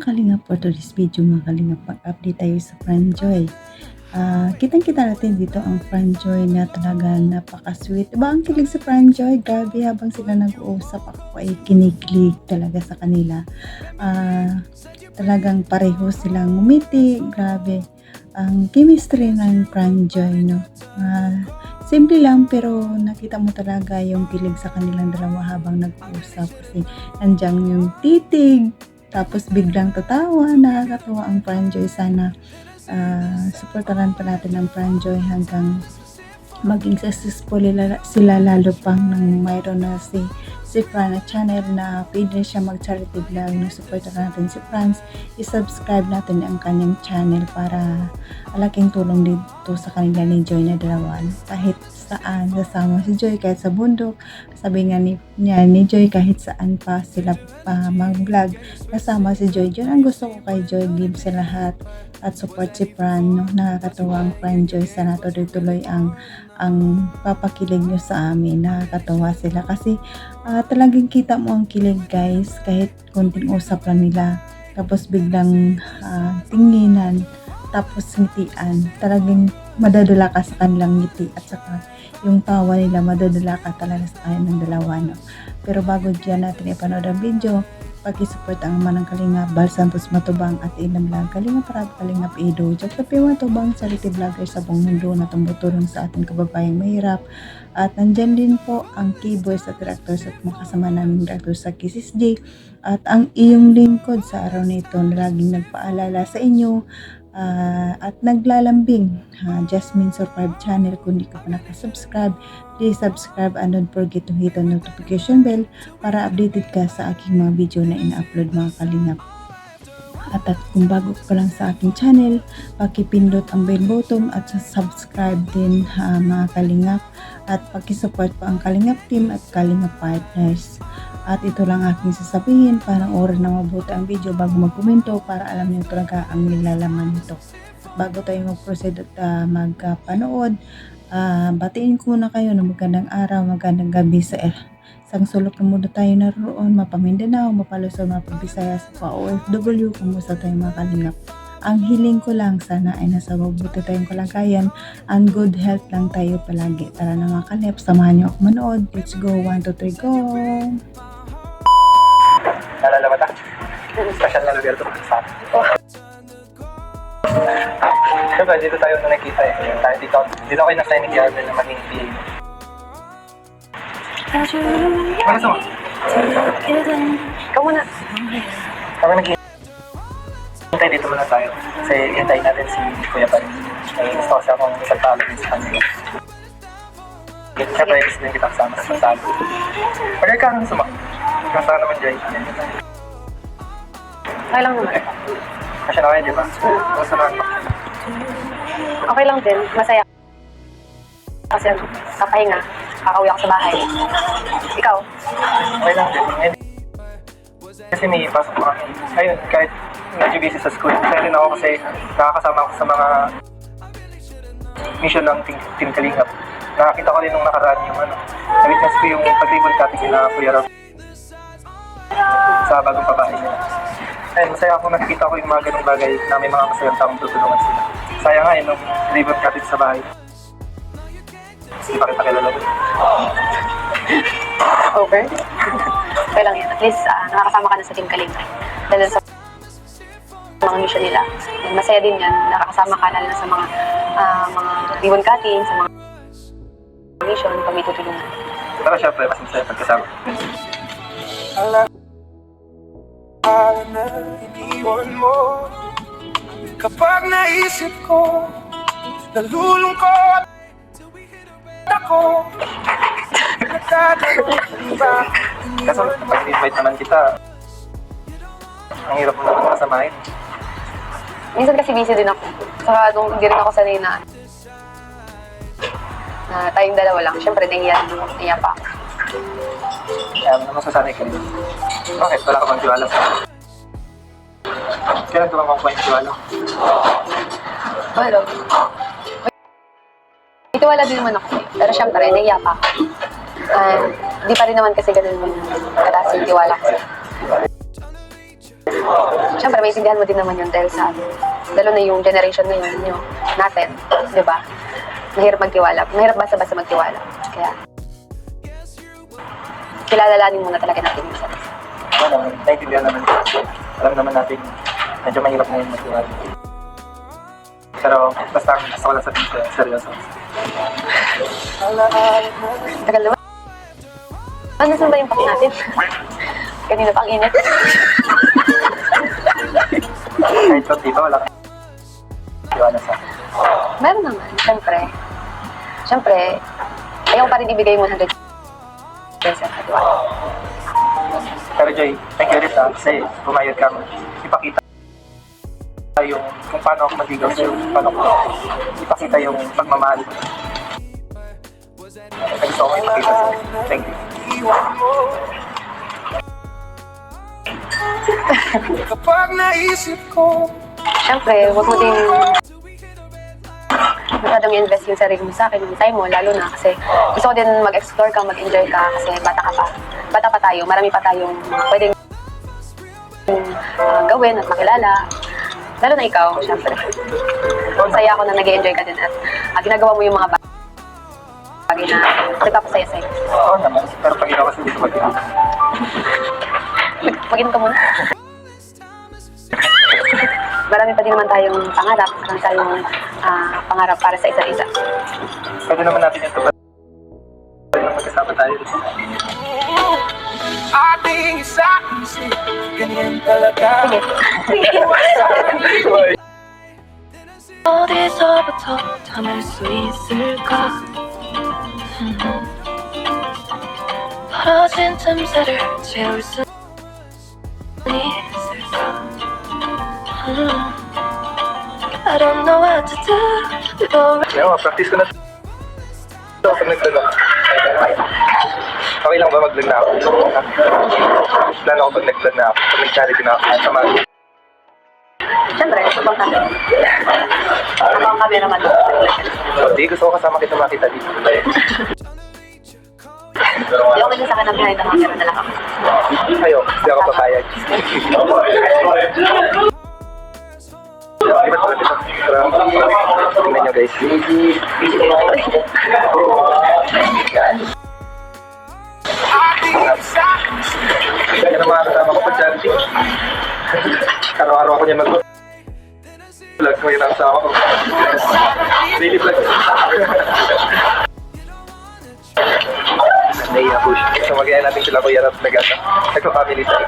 mga kalingap, for today's video mga kalingap, mag-update tayo sa Franjoy. Kitang-kita natin dito ang Franjoy na talagang napaka-sweet. Diba ang kilig sa Franjoy? Grabe, habang sila nag-uusap ako ay kinikilig talaga sa kanila. Talagang pareho silang ngumiti. Grabe. Ang chemistry ng Franjoy, no? Simple lang pero nakita mo talaga yung kilig sa kanilang dalawa habang nag-uusap kasi nandiyan yung titig. Tapos biglang tatawa, nakakatawa ang Franjoy. Sana supportaran pa natin ang Franjoy hanggang maging successful sila lalo pang nang mayroon na si Fran na channel na pwede siya mag-charity vlog. Supportaran natin si Franz, i-subscribe natin ang kanyang channel para malaking tulong dito sa kanila ni Joy na dalawa. Kahit saan kasama si Joy, kahit sa bundok, sabi nga niya ni Joy, kahit saan pa sila mag-vlog, kasama si Joy. Yun ang gusto ko kay Joy, give sa lahat at support si Fran, no? Nakakatawa ang Franjoy. Sana tuloy-tuloy ang papakilig nyo sa amin. Nakakatawa sila kasi talagang kita mo ang kilig, guys, kahit konting usap lang nila tapos biglang tinginan tapos ngitian, talagang madadala ka sa kanilang ngiti at saka yung tawa nila, madadala ka talaga sa kanilang dalawa, no? Pero bago dyan natin ipanood ang video, pag-support ang Manang Kalingap, Bal Santos Matubang at Inang Vlog, Kalingap Parag, Kalingap Edo, Jack Tapiwa Matubang, charity vlogger sa buong mundo na tumutulong sa ating kababayang mahirap. At nandyan din po ang keyboards at directors at makasama naming directors sa Kisses J at ang iyong lingkod sa araw na ito na laging nagpaalala sa inyo at naglalambing, Jasmine Survive channel. Kung di ka pa nakasubscribe, please subscribe and don't forget to hit the notification bell para updated ka sa aking mga video na ina-upload, mga kalingap. At kung bago ka lang sa aking channel, pakipindot ang bell button at subscribe din, mga kalingap, at pakisupport pa ang Kalingap team at Kalingap partners. At ito lang aking sasabihin, parang oras na mabuti ang video bago magkomento para alam niyo talaga ang nilalaman nito. At bago tayo mag-proceed at magpanood, batiin ko na kayo ng magandang araw, magandang gabi sa isang sulok na muna tayo naroon, Mapamindanao, Mapalusog, Mapabisayas, pa-OFW, kumusta tayo mga kalingap. Ang hiling ko lang sana ay nasa mabuti tayong kalagayan, ang good health lang tayo palagi. Tara na mga kalingap, samahan niyo ako manood. Let's go, 1, 2, 3, go! Nalala mo ta? Special na lugar ito sa akin. Siyempre, dito tayo na nakita eh. Dito kayo na-sign ni Kiarmel na maging PA. Ano sa mo? Ikaw muna. Kami naghihintay dito muna tayo. Kasi hintayin natin si Kuya pa rin. May gusto kasi akong isagtalo din sa kanila. Siyempre, gusto din kita kasama sa pagtalo. Pagkaya ka ang sumak. Kasama naman Jay. Okay lang naman. Kasi na kayo, di ba? Basta na. Okay lang din. Masaya. Kasi kapahinga. Kakauwi ako sa bahay. Ikaw? Okay lang din. Kasi may pasok ko kami. Ayun, kahit medyo busy sa school. Masaya rin ako kasi nakakasama ako sa mga mission ng Team Kalingap. Nakakita ko rin nung nakaraan yung na-witness ko yung pag-ribbon cutting nila Kuya Rob sa bagong pabahay nila. Ayun, masaya ako nakikita ko yung mga ganung bagay na may mga masayang taong tutulungan sila. Sayang nga nung ribbon cutting sa bahay. Hindi pa kita kilala. Over? Okay lang yan. At least nakakasama ka na sa Team Kalingap. Dahil sa mga mission nila. And masaya din yan. Nakakasama ka lalo na sa mga ribbon cutting, sa mga mission pag may tutulungan. Pero syempre, mas masaya pagkasama. Iniwan mo kapag naisip ko, nalulungkot ako. Kasi pag invite naman kita, ang hirap mo naman kasamahin. Minsan kasi busy din ako. Saka hindi rin ako sanay na tayong dalawa lang. Siyempre, nahiya pa ako. Kaya naman masasanay ka rin. Bakit? Wala ka bang tiwala sa akin? Kailan ka bang makuha yung tiwala? Well, may tiwala din naman ako. Pero siyempre, nahiya pa ako. Di pa rin naman kasi ganun yung kataas yung tiwala ko. Siyempre, maintindihan mo din naman yun dahil sa, lalo na yung generation ngayon, yung natin, di ba? Mahirap magtiwala. Mahirap basta-basta magtiwala. Kaya, kilalalanin muna talaga natin yung sarili. Ano naman, naiintindihan naman. Alam naman natin, medyo mahirap ngayon magtiwala. Pero basta ang gusto ko lang sabihin ko, seryoso. Tagal naman. Ano saan ba yung pack natin? Kanina pa ang init. Kahit konti ba, wala kang tiwala sa akin. Meron naman, siyempre. Siyempre, ayaw pa rin ibigay mo 100% at wala. Pero Joy, thank you ulit kasi pumayag kang ipakita yung kung paano ako maligaw sa'yo, paano ko ipakita yung pagmamahal ko. Ay, gusto ko ipakita sa'yo. Thank you. Kapag naisip ko, Siyempre, huwag mo din masyadong i-invest yung sarili mo sa akin, yung time mo, lalo na kasi gusto ko din mag-explore ka, mag-enjoy ka kasi bata ka pa. Bata pa tayo, marami pa tayong pwedeng gawin at makilala. Lalo na ikaw, siyempre. Masaya ako na nag-enjoy ka din at ginagawa mo yung mga bagay na nagpapasaya sa'yo. Oo naman, pero pag ikaw kasi hindi ko mag-ina. Mag-in ka muna. Marami pa din naman tayong pangarap, marami tayong pangarap para sa isa't isa. Pwede naman natin yung tupad. Pwede naman magkasama tayo. ating isa-isip, ganyan talaga. Sige. 어디서부터 담을 수 있을까 벌어진 틈새를 채울 수 있을까 I don't know what to do before Kaya practice ko na ito. Pag nagtanong. Okay lang ba mag-vlog na ako? Plano ko pag nag-vlog na ako. Pag nag-charity na ako. Sama. Siyempre, subang kami. Subang kami naman. Hindi, gusto ko kasama kita makita dito. Hindi okay din sa akin ang behind the camera na lang ako. Ayaw, hindi ako papayag. Iba't pala dito. Tingnan nyo guys. Ating isa-isip, Yan ang mga kasama ko pag charity. Araw-araw ako niya mag-vlog. Ngayon ang kasama ko. Daily vlog. Naiya push. So mag-iaya natin sila Kuya Rap Nagata. Nagpa-family tayo.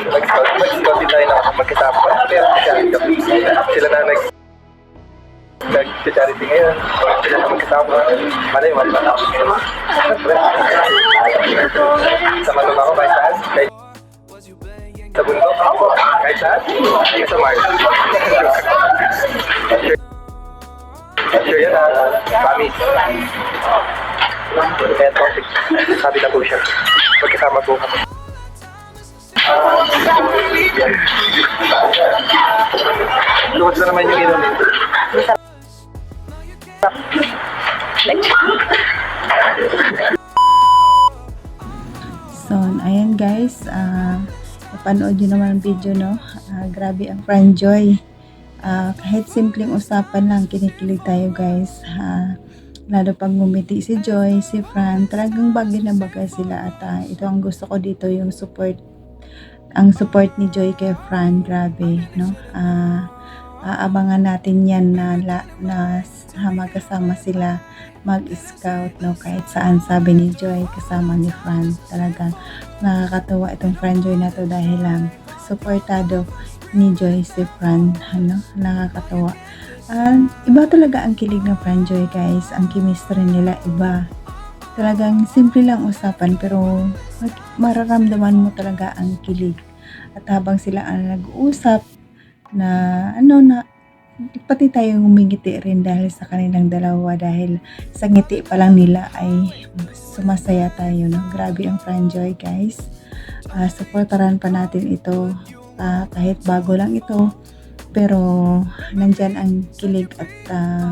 Nag-scout din tayo na magkasama. Pero charity. Sila na nag-charity ngayon. Sila na magkasama. Malay, wala na ako. Sama nung ako kahit saan. Kahit sa bundok. Kahit saan. Kahit sa Mars. Sure yan ha. Promise. Kaya topic. Sabi na po siya. Magkasama po kami. Luwas na naman yung inom. So, ayan guys, napanood nyo naman ang video, no? Grabe ang Fran Joy. Kahit simpleng usapan lang, kinikilig tayo guys. Lalo pag ngumiti si Joy, si Fran, talagang bagay na bagay sila. At ito ang gusto ko dito, yung support. Ang support ni Joy kay Fran, grabe, no? Aabangan natin yan na magkasama sila mag-scout, no? Kahit saan, sabi ni Joy, kasama ni Fran. Talagang nakakatawa itong Fran Joy na to dahil supportado ni Joy si Fran, ano? Nakakatawa. Iba talaga ang kilig ng Fran Joy, guys. Ang chemistry nila iba. Talagang simple lang usapan pero mararamdaman mo talaga ang kilig. At habang sila ang nag-uusap na pati tayo ngumingiti rin dahil sa kanilang dalawa, dahil sa ngiti pa lang nila ay sumasaya tayo, no? Grabe ang Fran Joy, guys. Supportaran pa natin ito kahit bago lang ito, pero nandyan ang kilig at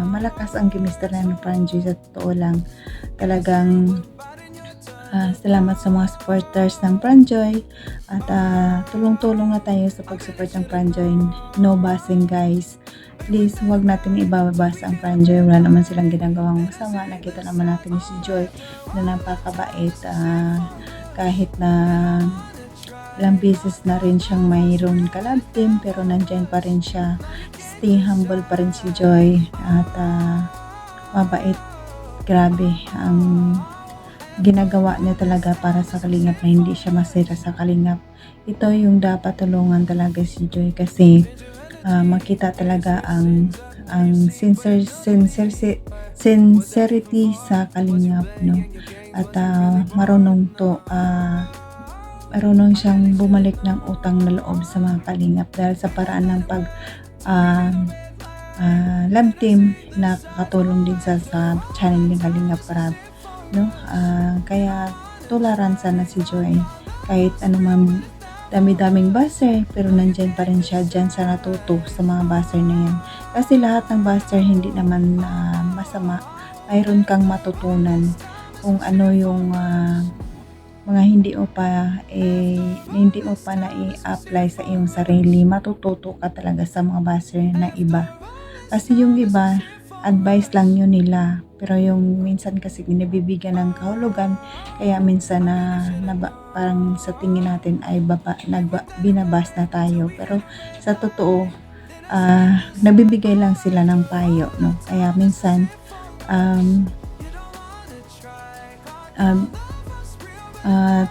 malakas ang chemistry ng Fran Joy. Sa totoo lang, talagang Salamat sa mga supporters ng Pranjoy at tulong-tulong na tayo sa pag-support ng Pranjoy. No basing guys. Please, huwag natin ibababas ang Pranjoy. Wala naman silang ginagawang masama. Nakita naman natin si Joy na napakabait. Kahit na ilang beses na rin siyang mayroong kalab team pero nandyan pa rin siya. Stay humble pa rin si Joy at mabait. Grabe ang ginagawa niya talaga para sa Kalingap na hindi siya masira sa Kalingap. Ito yung dapat tulungan talaga si Joy kasi makita talaga ang sincerity sa Kalingap, no? At marunong siyang bumalik ng utang na loob sa mga Kalingap dahil sa paraan ng pag love team na katulong din sa channel ni Kalingap Rab, no? Kaya tularan sana si Joy kahit anumang dami-daming buzzer pero nandyan pa rin siya dyan sa natuto sa mga buzzer na yan kasi lahat ng buzzer hindi naman masama. Mayroon kang matutunan kung ano yung mga hindi mo pa na i-apply sa iyong sarili. Matututo ka talaga sa mga buzzer na iba kasi yung iba advice lang yun nila pero yung minsan kasi binibigyan ng kahulugan kaya minsan parang sa tingin natin ay binabas na tayo pero sa totoo nagbibigay lang sila ng payo, no? Kaya minsan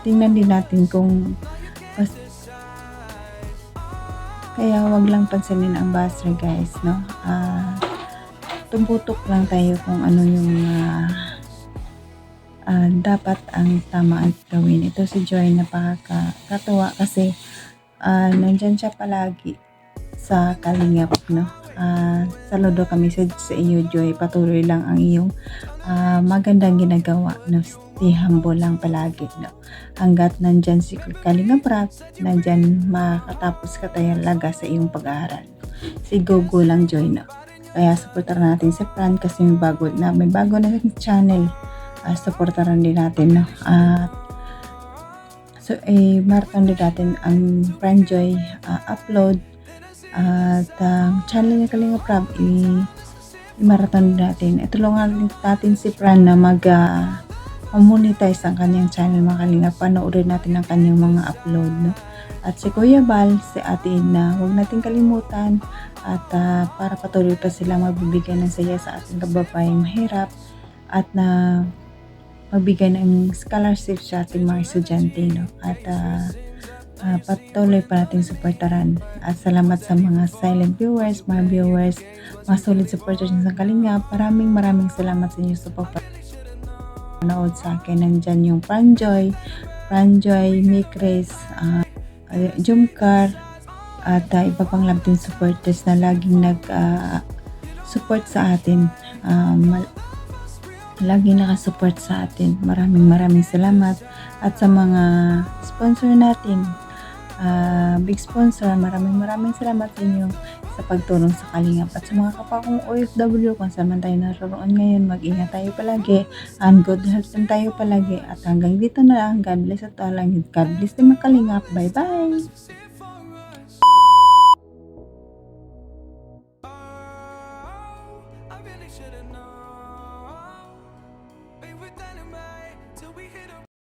tingnan din natin kung kaya wag lang pansinin ang buzzer guys, no? Tumputok lang tayo kung ano yung dapat ang tama at gawin. Ito si Joy napakakatuwa kasi nandyan siya palagi sa Kalingap, no? Saludo kami sa iyo Joy, patuloy lang ang iyong magandang ginagawa, no? Stay humble lang palagi, no? Hanggat nandyan si Kalingap Rab, nandyan makatapos ka talaga sa iyong pag-aaral. Si Gogo lang Joy, no? Kaya supportaran natin si Fran kasi may bago na channel. Supportaran din natin, no? Marathon din natin ang Pranjoy upload at channel ni Kalingap Rab i-marathon din natin. Tulungan natin si Fran na monetize ang kanyang channel mga Kalingap. Panoorin natin ang kanyang mga upload, no? At si Kuya Bal, si Ate Edna, huwag natin kalimutan at para patuloy pa silang magbibigay ng saya sa ating kababayang mahirap at na magbigay ng scholarship sa ating mga estudyante, no? At patuloy pa natin supportaran. At salamat sa mga silent viewers, mga viewers, mga solid supporters ng Kalingap. Maraming salamat sa inyo sa pagpapanood sa akin. Nandyan yung Pranjoy, Mikres, Jumcar at iba pang love team supporters na laging support sa atin, laging nakasupport sa atin. Maraming salamat at sa mga sponsor natin, big sponsor, maraming salamat sa inyo sa pagtulong sa Kalingap at sa mga kapwa kong OFW kung saan man tayo naroon ngayon. Mag-ingat tayo palagi and good health din tayo palagi at hanggang dito na lang. God bless at all. God bless din ng Kalingap. Bye bye. I really should've known. Babe, with dynamite till we hit a